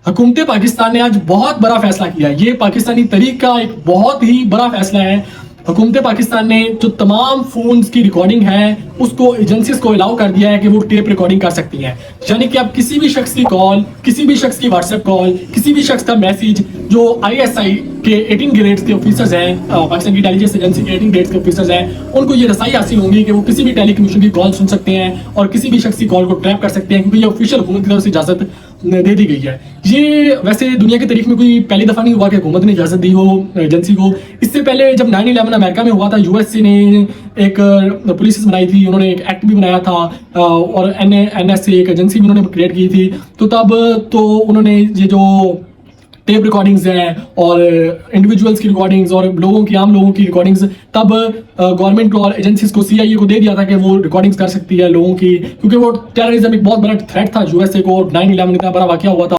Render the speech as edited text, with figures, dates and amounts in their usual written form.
हुकूमत पाकिस्तान ने आज बहुत बड़ा फैसला किया है। ये पाकिस्तानी तरीक का एक बहुत ही बड़ा फैसला है। हुकूमत पाकिस्तान ने जो तमाम फोन्स की रिकॉर्डिंग है उसको एजेंसीज को अलाउ कर दिया है कि वो टेप रिकॉर्डिंग कर सकती हैं। यानी कि आप किसी भी शख्स की कॉल, किसी भी शख्स की व्हाट्सएप कॉल, किसी भी शख्स का मैसेज जो ISI के 18 ग्रेड्स के ऑफिसर्स हैं, पाकिस्तान की इंटेलिजेंस एजेंसी के 18 ग्रेड्स के ऑफिसर्स हैं, उनको ये रसाई हासिल होंगी कि वो किसी भी टेलीकम्युनिकेशन की कॉल सुन सकते हैं और किसी भी शख्स की कॉल को ट्रैप कर सकते हैं, क्योंकि ये ऑफिशियल हुकूमत की तरफ से इजाजत दे दी गई है। ये वैसे दुनिया की तारीख में कोई पहली दफा नहीं हुआ कि हुकूमत ने इजाजत दी हो एजेंसी को। इससे पहले जब 9/11 अमेरिका में हुआ था, USA ने एक पुलिस बनाई थी, उन्होंने एक एक्ट भी बनाया था और NSA एक एजेंसी भी उन्होंने क्रिएट की थी। तो तब तो उन्होंने ये जो टेप रिकॉर्डिंग्स हैं और इंडिविजुअल्स की रिकॉर्डिंग्स और आम लोगों की रिकॉर्डिंग्स तब गवर्नमेंट और एजेंसीज को CIA को दे दिया था कि वो रिकॉर्डिंग्स कर सकती है लोगों की, क्योंकि वो टेररिज्म एक बहुत बड़ा थ्रेट था USA को। 9/11 इतना बड़ा वाकया हुआ था।